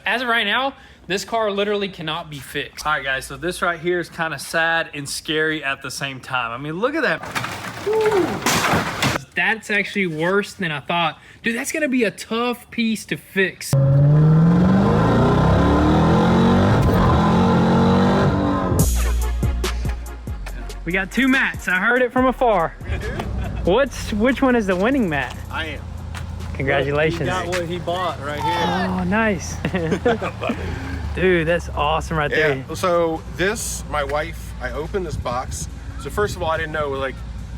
as of right now, this car literally cannot be fixed. All right, guys, so this right here is kind of sad and scary at the same time. I mean, look at that. Woo. That's actually worse than I thought. Dude, that's gonna be a tough piece to fix. We got 2 mats. I heard it from afar. Which one is the winning mat? I am. Congratulations. He got what he bought right here. Oh, nice. Dude, that's awesome right there. Yeah. So this, my wife, I opened this box. So first of all, I didn't know, like,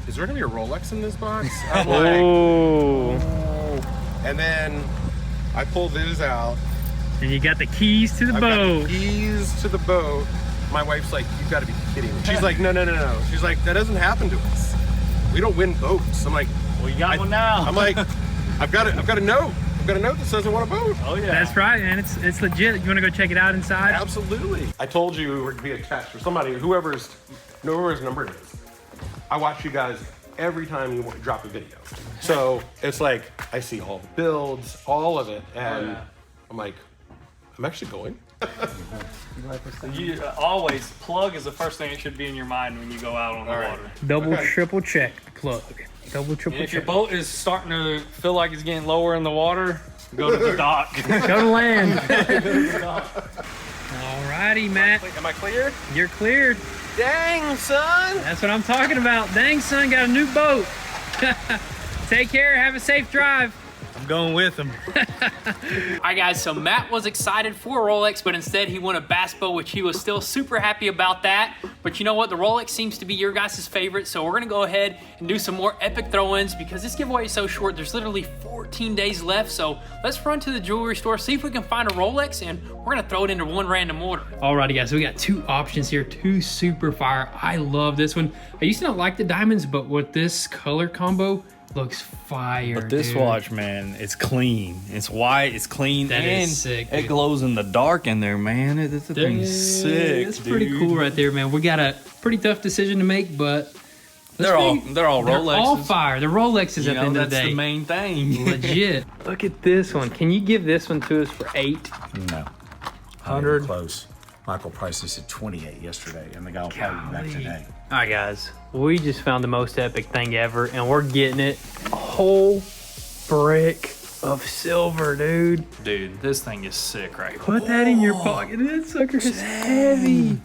is there gonna be a Rolex in this box? I'm like, oh. And then I pulled this out. And you got the keys to the I've boat. got the keys to the boat. My wife's like, you've got to be kidding me. She's like, no. She's like, that doesn't happen to us. We don't win boats. I'm like, well, you got one now. I'm like, I've got a note. I've got a note that says I want a boat. Oh yeah. That's right, man. It's legit. You want to go check it out inside? Absolutely. I told you we were gonna be a test for somebody, whoever's number it is. I watch you guys every time you drop a video. So it's like, I see all the builds, all of it, and I'm like, I'm actually going. You always, plug is the first thing that should be in your mind when you go out on the water. Double, triple check the plug. Double, triple And if check. your boat is starting to feel like it's getting lower in the water, go to the dock. Go to land. Go to the dock. Alrighty, Matt. Am I cleared? You're cleared. Dang, son. That's what I'm talking about. Dang, son, got a new boat. Take care. Have a safe drive. I'm going with him. Alright guys, so Matt was excited for a Rolex, but instead he won a bass boat, which he was still super happy about that. But you know what? The Rolex seems to be your guys' favorite, so we're gonna go ahead and do some more epic throw-ins because this giveaway is so short. There's literally 14 days left, so let's run to the jewelry store, see if we can find a Rolex, and we're gonna throw it into one random order. Alrighty guys, so we got 2 options here, 2 super fire. I love this one. I used to not like the diamonds, but with this color combo, looks fire. But this watch, man, it's clean. It's white, it's clean, That and is sick, it dude. glows in the dark in there, man. This thing's sick. That's pretty cool right there, man. We got a pretty tough decision to make, but They're all Rolexes. they're all fire. The Rolexes at the end of the that's day. the main thing. Legit. Look at this one. Can you give this one to us for 8? No. 100. Close. Michael priced this at 28 yesterday, and the guy will probably be back today. All right, guys. We just found the most epic thing ever, and we're getting it. A whole brick of silver, dude. Dude, this thing is sick, right? Put that in your pocket. That sucker is heavy.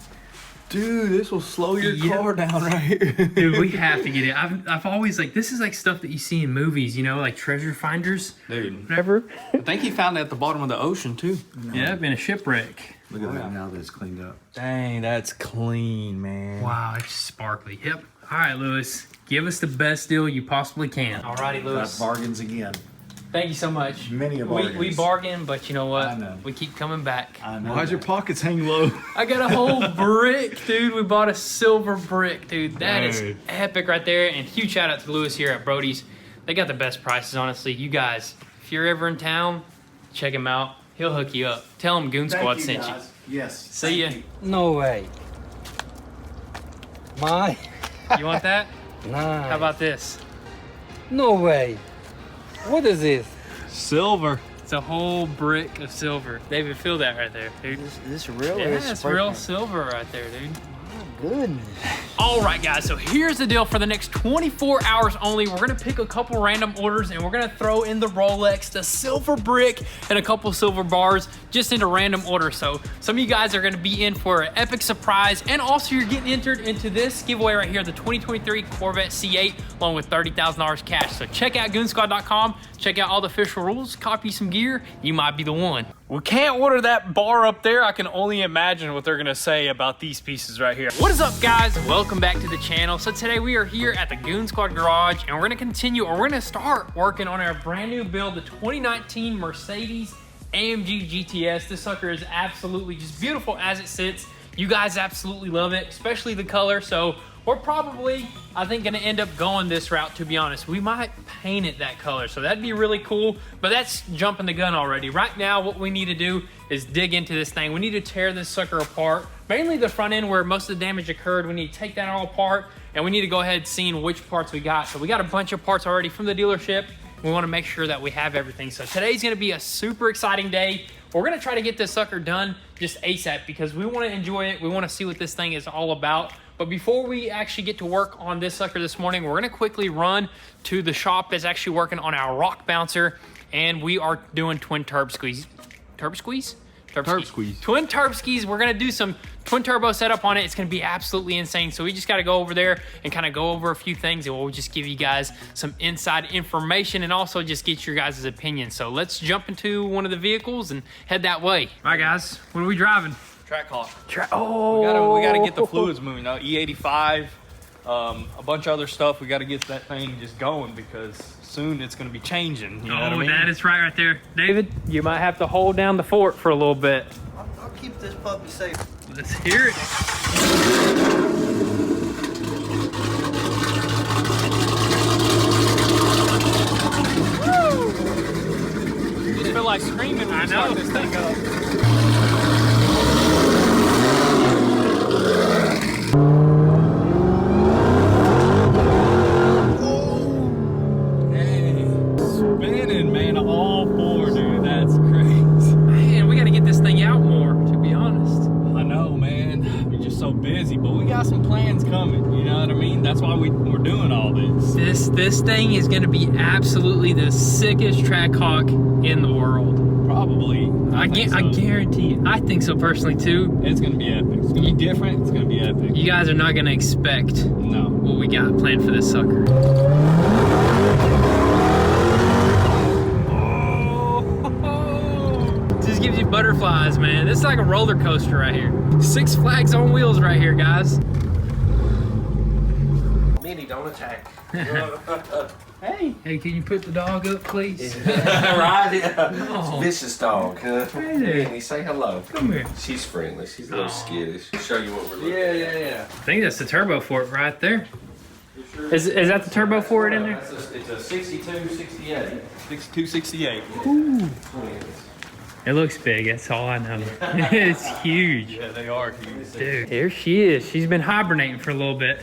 Dude, this will slow your car down right here. Dude, we have to get it. I've always, like, this is like stuff that you see in movies, you know, like treasure finders. Dude, Whatever. I think he found it at the bottom of the ocean, too. Yeah, been a shipwreck. Look at that now that it's cleaned up. Dang, that's clean, man. Wow, it's sparkly. Yep. All right, Lewis. Give us the best deal you possibly can. All righty, Got Lewis. bargains again. Thank you so much. Many a We bargains. bargain, but you know what? I know. We keep coming back. I know. Why'd your pockets hang low? I got a whole brick, dude. We bought a silver brick, dude. That is Dude. epic right there. And huge shout out to Lewis here at Brody's. They got the best prices, honestly. You guys, if you're ever in town, check him out. He'll hook you up. Tell him Goon Squad sent you. Yes. See ya. No way. My? You want that? Nah. How about this? No way. What is this? Silver. It's a whole brick of silver. David, feel that right there, dude. This real? Yeah, it's real silver right there, dude. Goodness. All right, guys, so here's the deal. For the next 24 hours only, we're gonna pick a couple random orders and we're gonna throw in the Rolex, the silver brick, and a couple silver bars just into random order. So some of you guys are gonna be in for an epic surprise, and also you're getting entered into this giveaway right here, the 2023 Corvette C8, along with $30,000 cash. So check out goonzquad.com, check out all the official rules, copy some gear, you might be the one. We can't order that bar up there. I can only imagine what they're gonna say about these pieces right here. What is up, guys? Welcome back to the channel. So today we are here at the Goon Squad garage, and we're gonna continue, or we're gonna start working on our brand new build, the 2019 Mercedes AMG GTS. This sucker is absolutely just beautiful as it sits. You guys absolutely love it, especially the color. So we're probably, I think, gonna end up going this route, to be honest. We might paint it that color, so that'd be really cool, but that's jumping the gun already. Right now, what we need to do is dig into this thing. We need to tear this sucker apart, mainly the front end where most of the damage occurred. We need to take that all apart, and we need to go ahead and see which parts we got. So we got a bunch of parts already from the dealership, We want to make sure that we have everything. So today's going to be a super exciting day. We're going to try to get this sucker done just ASAP because we want to enjoy it. We want to see what this thing is all about. But before we actually get to work on this sucker this morning, we're going to quickly run to the shop that's actually working on our rock bouncer. And we are doing twin turb squeeze. Turb squeeze? Turb squeeze. Twin turb skis. We're going to do some twin turbo setup on it. It's going to be absolutely insane. So we just got to go over there and kind of go over a few things, and we'll just give you guys some inside information and also just get your guys' opinion. So let's jump into one of the vehicles and head that way. All right, guys, what are we driving? Track hawk. Oh, We gotta get the fluids moving. E85, a bunch of other stuff. We gotta get that thing just going because soon it's gonna be changing. You know what I mean? That is right there. David, you might have to hold down the fort for a little bit. I'll keep this puppy safe. Let's hear it. You just feel like screaming when you start this thing up. Spinning, man, all four, dude. That's crazy. Man, we got to get this thing out more, to be honest. I know, man. We're just so busy, but we got some plans coming. You know what I mean? That's why we're doing all this. This thing is going to be absolutely the sickest track hawk in the world. Probably. I guarantee you. I think so personally too. It's gonna be epic. It's gonna be different. It's gonna be epic. You guys are not going to expect No. what we got planned for this sucker. Just gives you butterflies, man. This is like a roller coaster right here. Six Flags on wheels right here, guys. Minnie, don't attack. Hey, can you put the dog up, please? Right? Yeah. No. Vicious dog, huh? Hey there. Minnie, say hello. Come here. She's friendly. She's a little skittish. Show you what we're looking Yeah. I think that's the turbo fort right there. Is that the turbo fort in there? It's a 62, 68. 6268. It looks big, that's all I know. It's huge. Yeah, they are huge. Dude, here she is. She's been hibernating for a little bit.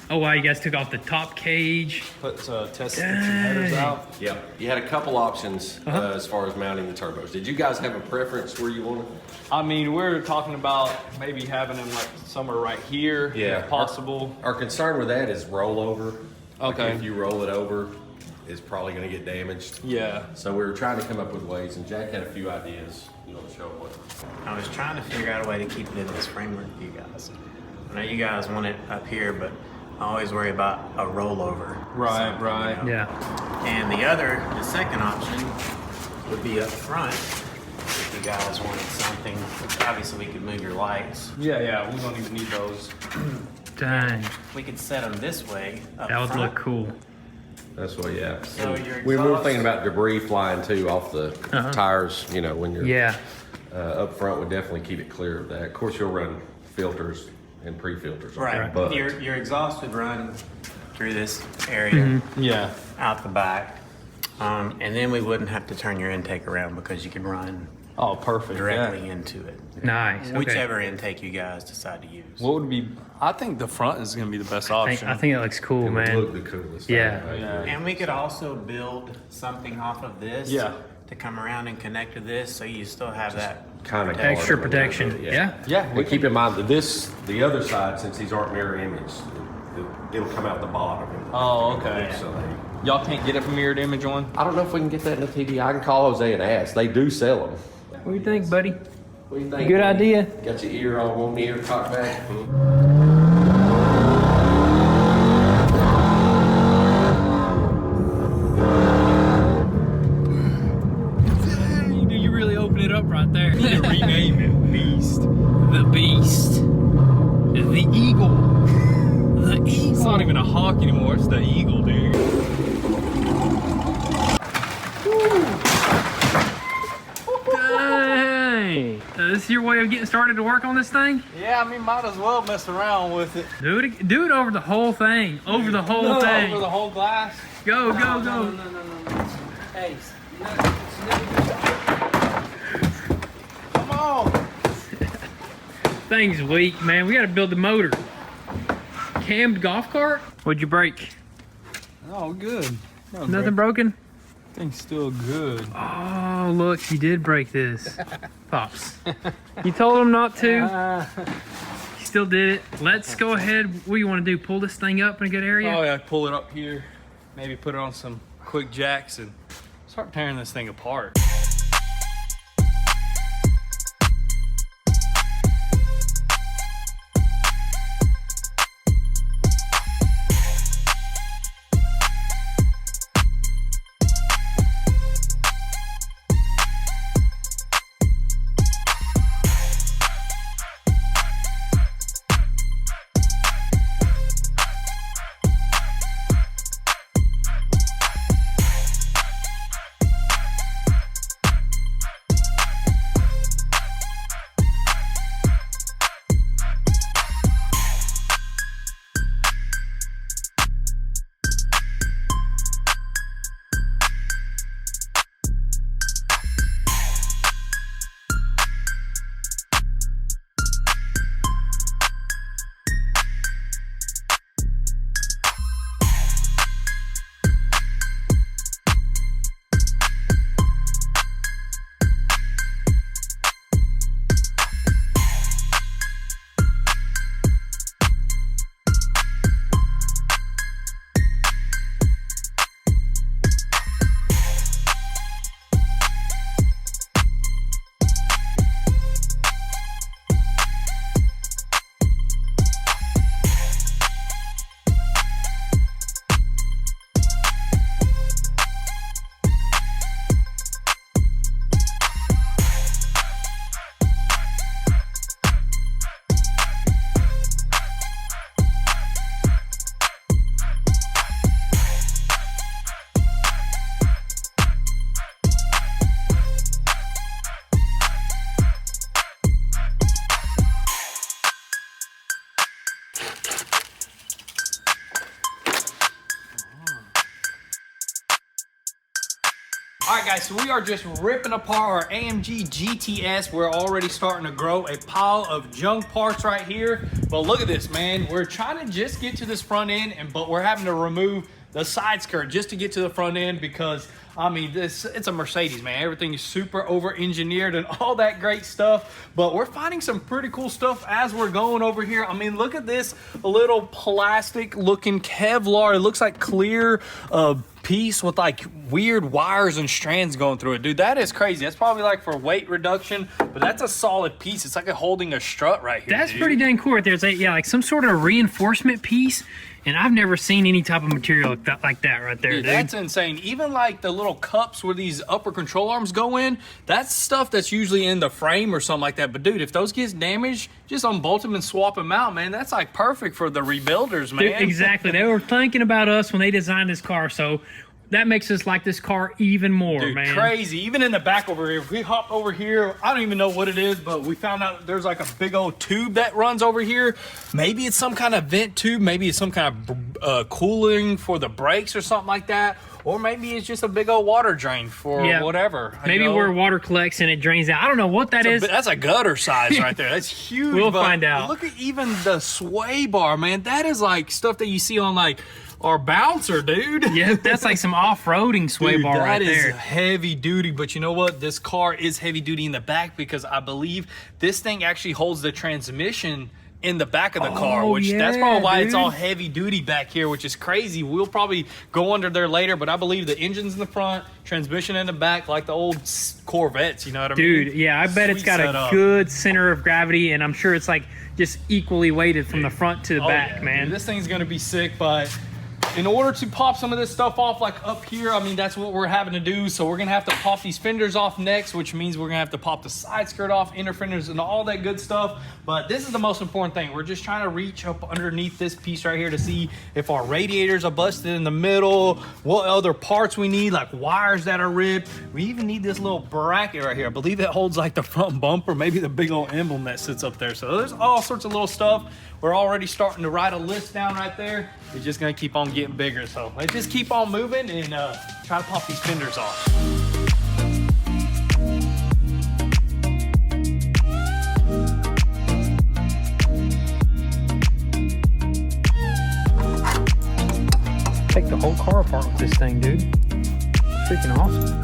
Oh wow, you guys took off the top cage. Let's test some headers out. Yeah, you had a couple options as far as mounting the turbos. Did you guys have a preference where you wanted? I mean, we're talking about maybe having them like somewhere right here, if possible. Our concern with that is rollover. Okay. Like if you roll it over, it's probably going to get damaged. Yeah. So we were trying to come up with ways, and Jack had a few ideas. You know, to show what. I was trying to figure out a way to keep it in this framework for you guys. I know you guys want it up here, but I always worry about a rollover. Right, right. You know? Yeah. And the second option would be up front if you guys wanted something. Obviously, we could move your lights. Yeah, we don't even need those. Dang, We could set them this way up that would front. look cool. That's what, yeah. So your We were exhaust- thinking about debris flying too off the tires. You know, when you're Yeah. up front, would definitely keep it clear of that. Of course, you'll run filters and pre-filters. on Right. there, but Your exhaust would run through this area Yeah. out the back. And then we wouldn't have to turn your intake around because you could run Oh, perfect. directly into it. Nice. Okay. Whichever intake you guys decide to use. What would be? I think the front is going to be the best option. I think it looks cool, it would man. look the coolest. Yeah. I agree. And we could also build something off of this Yeah. to come around and connect to this so you still have that Kind of Extra protection. Yeah. Yeah. But keep in mind that the other side, since these aren't mirror image, it'll come out the bottom. Oh, okay. So Y'all can't get it from mirrored image on? I don't know if we can get that in the TV. I can call Jose and ask. They do sell them. What do you think, buddy? What do you think? Good idea. Got your ear on one ear, cock back. Do you really open it up right there? You need to rename it Beast. The Beast. The Eagle. The Eagle. It's not even a hawk anymore. It's the Eagle, dude. Dang. This is your way of getting started to work on this thing? Yeah, I mean, might as well mess around with it. Do it over the whole thing. Over the whole thing. Over the whole glass. Go. No. Hey, Come on. Thing's weak, man. We gotta build the motor. Cammed golf cart? What'd you break? Oh, good. Nothing broken? Thing's still good. Oh, look, he did break this. Pops. You told him not to. He still did it. Let's go ahead. What do you want to do? Pull this thing up in a good area? Oh yeah, pull it up here. Maybe put it on some quick jacks and start tearing this thing apart. All right, guys, so we are just ripping apart our AMG GTS. We're already starting to grow a pile of junk parts right here. But look at this, man. We're trying to just get to this front end, but we're having to remove the side skirt just to get to the front end because, I mean, it's a Mercedes, man. Everything is super over-engineered and all that great stuff. But we're finding some pretty cool stuff as we're going over here. I mean, look at this little plastic-looking Kevlar. It looks like clear piece with like weird wires and strands going through it. Dude, that is crazy. That's probably like for weight reduction, but that's a solid piece. It's like holding a strut right here. That's dude. pretty dang cool right there. It's like, yeah, like some sort of reinforcement piece. And I've never seen any type of material like that right there, dude. That's insane. Even like the little cups where these upper control arms go in, that's stuff that's usually in the frame or something like that. But dude, if those get damaged, just unbolt them and swap them out, man. That's like perfect for the rebuilders, man. Dude, exactly. They were thinking about us when they designed this car, so that makes us like this car even more, dude, man. Crazy. Even in the back over here, if we hop over here, I don't even know what it is, but we found out there's like a big old tube that runs over here. Maybe it's some kind of vent tube. Maybe it's some kind of cooling for the brakes or something like that. Or maybe it's just a big old water drain for whatever. Maybe where water collects and it drains out. I don't know what that is. That's a gutter size right there. That's huge. We'll find out. Look at even the sway bar, man. That is like stuff that you see on like our bouncer, dude. Yeah, that's like some off-roading sway bar right there. That is heavy duty, but you know what? This car is heavy duty in the back because I believe this thing actually holds the transmission in the back of the car, which that's probably why it's all heavy duty back here, which is crazy. We'll probably go under there later, but I believe the engine's in the front, transmission in the back, like the old Corvettes, you know what I mean? Dude, yeah, I bet it's got a good center of gravity, and I'm sure it's like just equally weighted from the front to the back, man. Dude, this thing's gonna be sick, but in order to pop some of this stuff off, like up here, I mean, that's what we're having to do. So we're gonna have to pop these fenders off next, which means we're gonna have to pop the side skirt off, inner fenders, and all that good stuff. But this is the most important thing. We're just trying to reach up underneath this piece right here to see if our radiators are busted in the middle, what other parts we need, like wires that are ripped. We even need this little bracket right here. I believe it holds like the front bumper, maybe the big old emblem that sits up there. So there's all sorts of little stuff. We're already starting to write a list down right there. It's just gonna keep on getting bigger. So let's just keep on moving and try to pop these fenders off. Take the whole car apart with this thing, dude. freaking awesome.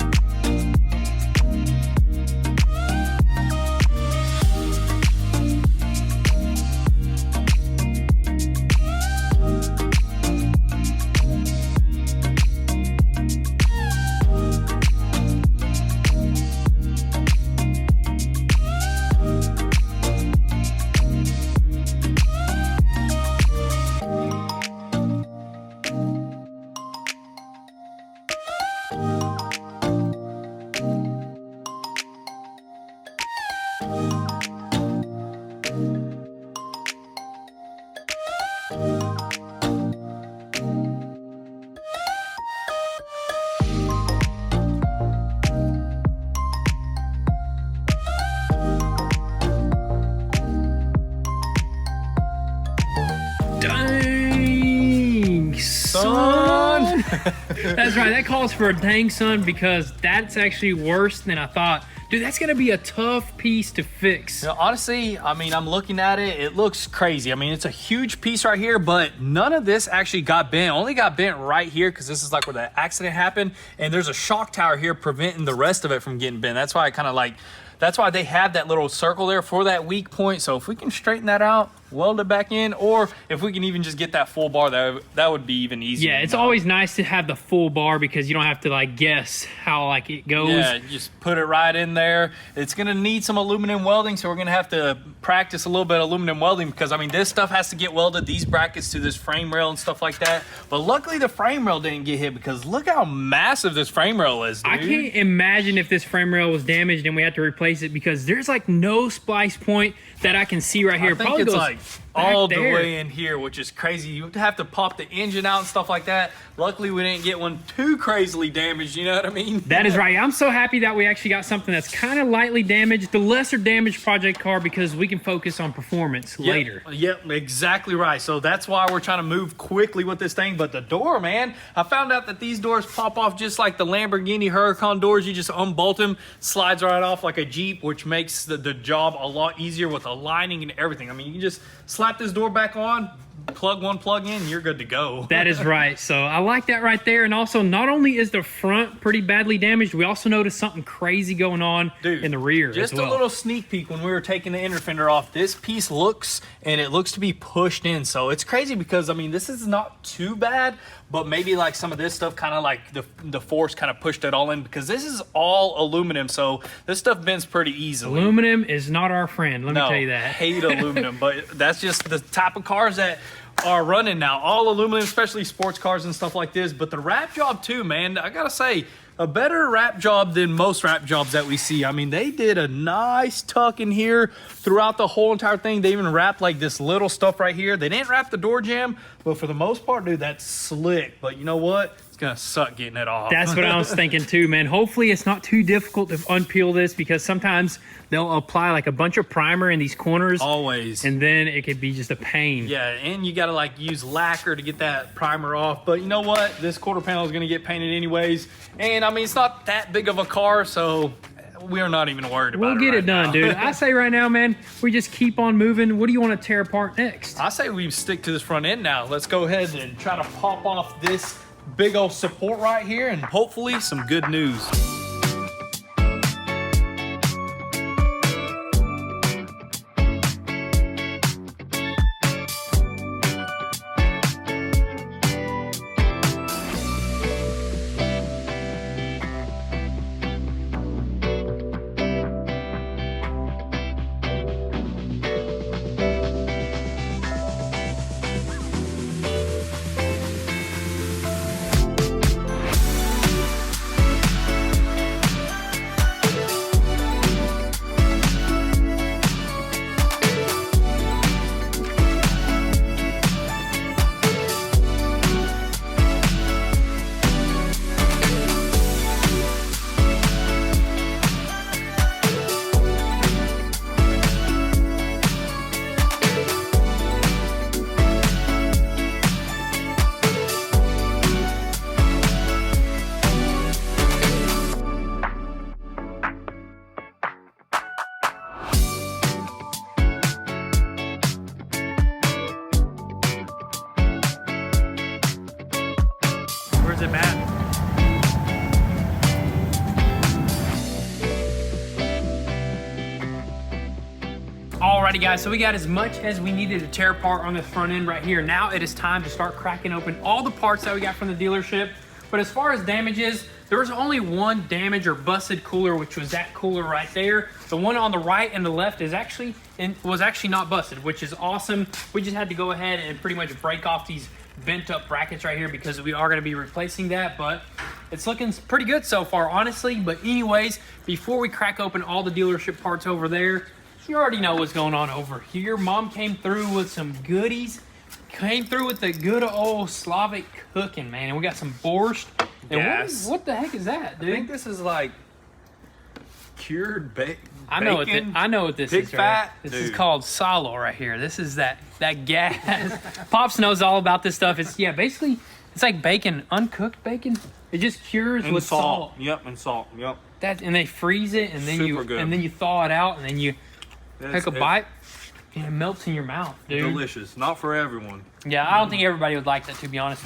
Dang, son. That's right, that calls for a dang, son, because that's actually worse than I thought. Dude, that's gonna be a tough piece to fix. You know, honestly, I mean, I'm looking at it, it looks crazy. I mean, it's a huge piece right here, but none of this actually got bent. Only got bent right here because this is like where the accident happened, and there's a shock tower here preventing the rest of it from getting bent. That's why I kind of like, that's why they have that little circle there for that weak point. So if we can straighten that out, weld it back in, or if we can even just get that full bar, that would be even easier. Yeah, it's always nice to have the full bar because you don't have to like guess how like it goes. Yeah, just put it right in there. It's gonna need some aluminum welding, so we're gonna have to practice a little bit of aluminum welding because I mean this stuff has to get welded, these brackets to this frame rail and stuff like that. But luckily the frame rail didn't get hit because look how massive this frame rail is, dude. I can't imagine if this frame rail was damaged and we had to replace it because there's like no splice point that I can see right here. I think Probably it's goes like all the there. way in here, which is crazy. You have to pop the engine out and stuff like that. Luckily, we didn't get one too crazily damaged, you know what I mean? That is right. I'm so happy that we actually got something that's kind of lightly damaged, the lesser damaged project car, because we can focus on performance later. Yep, exactly right. So that's why we're trying to move quickly with this thing. But the door, man, I found out that these doors pop off just like the Lamborghini Huracan doors. You just unbolt them, slides right off like a Jeep, which makes the job a lot easier with the lining and everything. I mean, you can just slap this door back on, plug one plug in, you're good to go. That is right. So I like that right there. And also, not only is the front pretty badly damaged, we also noticed something crazy going on in the rear just as well. a little sneak peek when we were taking the inner fender off. This piece looks to be pushed in. So it's crazy because, I mean, this is not too bad, but maybe like some of this stuff kind of like the force kind of pushed it all in because this is all aluminum. So this stuff bends pretty easily. Aluminum is not our friend. Let me tell you that. I hate aluminum, but that's just the type of cars that are running now. All aluminum, especially sports cars and stuff like this. But the wrap job too, man, I gotta say, a better wrap job than most wrap jobs that we see. I mean, they did a nice tuck in here throughout the whole entire thing. They even wrapped like this little stuff right here. They didn't wrap the door jamb, but for the most part, dude, that's slick. But you know what? It's gonna suck getting it off. That's what I was thinking too, man. Hopefully it's not too difficult to unpeel this because sometimes they'll apply like a bunch of primer in these corners. Always. And then it could be just a pain. Yeah, and you gotta like use lacquer to get that primer off. But you know what? This quarter panel is gonna get painted anyways. And I mean, it's not that big of a car, so we're not even worried about it. We'll get it done, now. dude. I say right now, man, we just keep on moving. What do you want to tear apart next? I say we stick to this front end now. Let's go ahead and try to pop off this big old support right here and hopefully some good news. Where's it at? Alrighty guys, so we got as much as we needed to tear apart on this front end right here. Now it is time to start cracking open all the parts that we got from the dealership. But as far as damages, there was only one damage or busted cooler, which was that cooler right there. The one on the right and the left was actually not busted, which is awesome. We just had to go ahead and pretty much break off these bent up brackets right here because we are gonna be replacing that, but it's looking pretty good so far, honestly. But anyways, before we crack open all the dealership parts over there, you already know what's going on over here. Mom came through with some goodies. Came through with the good old Slavic cooking, man. And we got some borscht. And what the heck is that, dude? I think this is like cured bacon. I know what this pig is. fat. This is called salo right here. This is that gas. Pops knows all about this stuff. It's basically it's like bacon, uncooked bacon. It just cures with salt. Yep, and salt. Yep. And they freeze it, and then you thaw it out, and then you take a bite. And it melts in your mouth, dude. Delicious. Not for everyone. Yeah, I don't think everybody would like that, to be honest.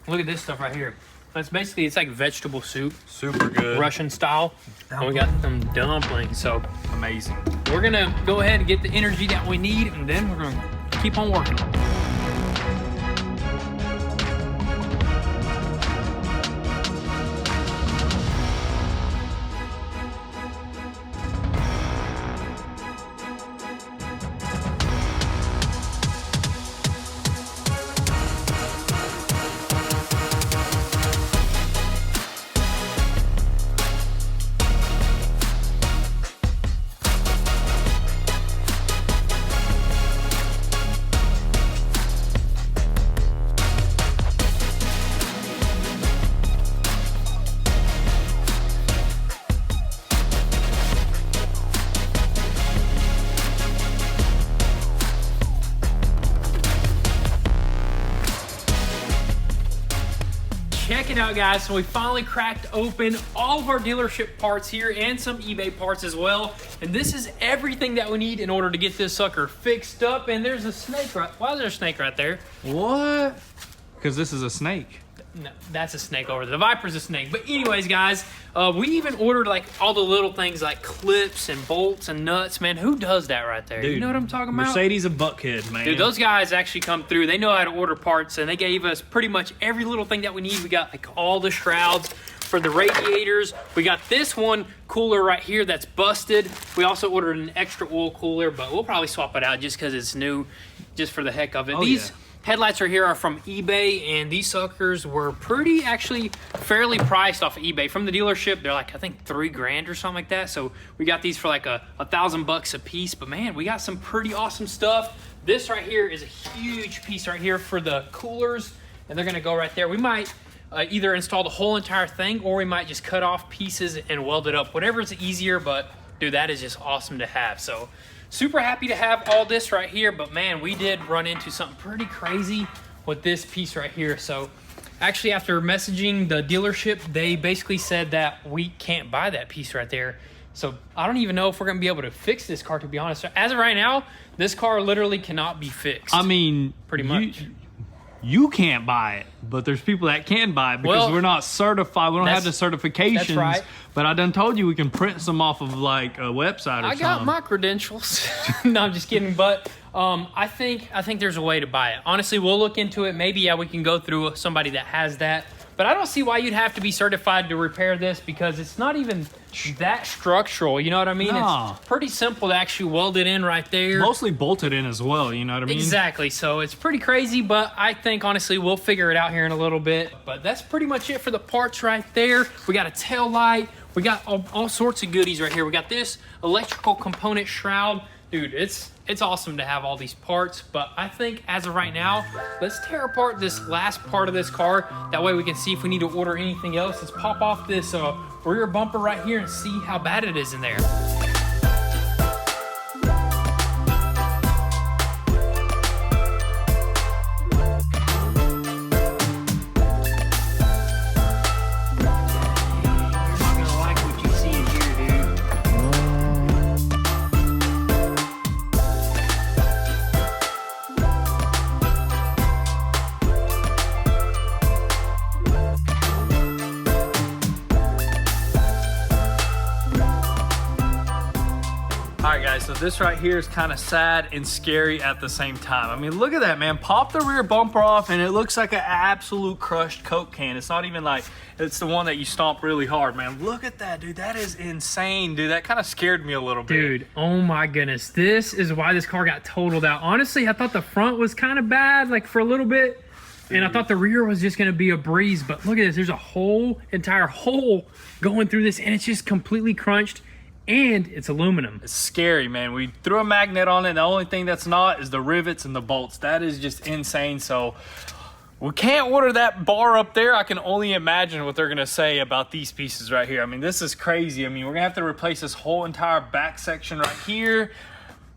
Look at this stuff right here. It's like vegetable soup. Super good. Russian style. And we got some dumplings, so Amazing. we're gonna go ahead and get the energy that we need, and then we're gonna keep on working. Check it out, guys. So we finally cracked open all of our dealership parts here and some eBay parts as well. And this is everything that we need in order to get this sucker fixed up. And there's a snake right. Why is there a snake right there? What? Because this is a snake. No, that's a snake over there. The Viper's a snake. But anyways, guys, we even ordered like all the little things like clips and bolts and nuts. Man, who does that right there? Dude, you know what I'm talking about? Mercedes and Buckhead, man. Dude, those guys actually come through. They know how to order parts, and they gave us pretty much every little thing that we need. We got like all the shrouds for the radiators. We got this one cooler right here that's busted. We also ordered an extra oil cooler, but we'll probably swap it out just because it's new, just for the heck of it. These headlights right here are from eBay, and these suckers were actually fairly priced off of eBay. From the dealership, they're like, I think $3,000 or something like that. So we got these for like $1,000 a piece. But man, we got some pretty awesome stuff. This right here is a huge piece right here for the coolers, and they're gonna go right there. We might either install the whole entire thing, or we might just cut off pieces and weld it up. Whatever's easier, but dude, that is just awesome to have. So super happy to have all this right here, but man, we did run into something pretty crazy with this piece right here. So actually, after messaging the dealership, they basically said that we can't buy that piece right there. So I don't even know if we're gonna be able to fix this car, to be honest. As of right now, this car literally cannot be fixed. I mean, pretty much. You can't buy it, but there's people that can buy it because we're not certified. We don't have the certifications. That's right. But I done told you we can print some off of like a website or something. I got my credentials. No, I'm just kidding. But I think there's a way to buy it. Honestly, we'll look into it. Maybe we can go through somebody that has that. But I don't see why you'd have to be certified to repair this, because it's not even that structural. You know what I mean? No. It's pretty simple to actually weld it in right there. Mostly bolted in as well, you know what I mean? Exactly. So it's pretty crazy, but I think honestly we'll figure it out here in a little bit. But that's pretty much it for the parts right there. We got a tail light. We got all sorts of goodies right here. We got this electrical component shroud. Dude, it's awesome to have all these parts, but I think as of right now, let's tear apart this last part of this car. That way we can see if we need to order anything else. Let's pop off this rear bumper right here and see how bad it is in there. this right here is kind of sad and scary at the same time. I mean, look at that, man. Pop the rear bumper off and it looks like an absolute crushed Coke can. It's not even like it's the one that you stomp really hard, man. Look at that, dude. That is insane, dude. That kind of scared me a little bit. Dude, oh my goodness. This is why this car got totaled out. Honestly, I thought the front was kind of bad, like for a little bit. And I thought the rear was just going to be a breeze, but look at this. There's a whole entire hole going through this, and it's just completely crunched, and it's aluminum. It's scary, man. We threw a magnet on it. The only thing that's not is the rivets and the bolts. That is just insane. So we can't order that bar up there. I can only imagine what they're going to say about these pieces right here. I mean, this is crazy. I mean, we're going to have to replace this whole entire back section right here.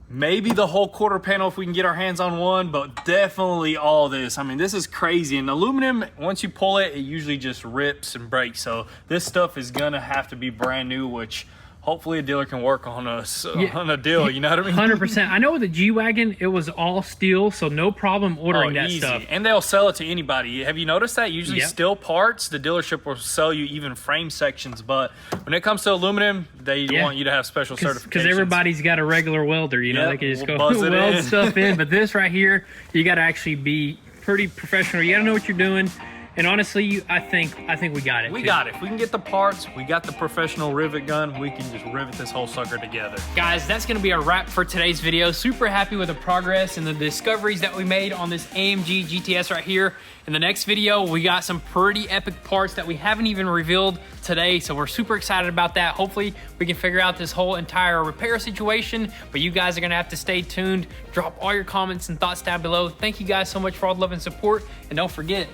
Maybe the whole quarter panel if we can get our hands on one, but definitely all this. I mean, this is crazy. And aluminum, once you pull it, it usually just rips and breaks. So this stuff is gonna have to be brand new, which hopefully a dealer can work on us on a deal, you know what I mean? 100%. I know with the G-Wagon, it was all steel, so no problem ordering that easy. stuff. And they'll sell it to anybody. Have you noticed that? Usually Yep. steel parts, the dealership will sell you even frame sections, but when it comes to aluminum, they want you to have special certifications. Because everybody's got a regular welder, you know, Yep, they can just we'll go buzz it weld in. stuff in. But this right here, you got to actually be pretty professional. You got to know what you're doing. And honestly, I think we got it. We got it. If we can get the parts, we got the professional rivet gun, we can just rivet this whole sucker together. Guys, that's going to be a wrap for today's video. Super happy with the progress and the discoveries that we made on this AMG GTS right here. In the next video, we got some pretty epic parts that we haven't even revealed today, so we're super excited about that. Hopefully, we can figure out this whole entire repair situation, but you guys are going to have to stay tuned. Drop all your comments and thoughts down below. Thank you guys so much for all the love and support, and don't forget,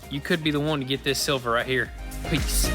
you could be the one to get this silver right here. Peace.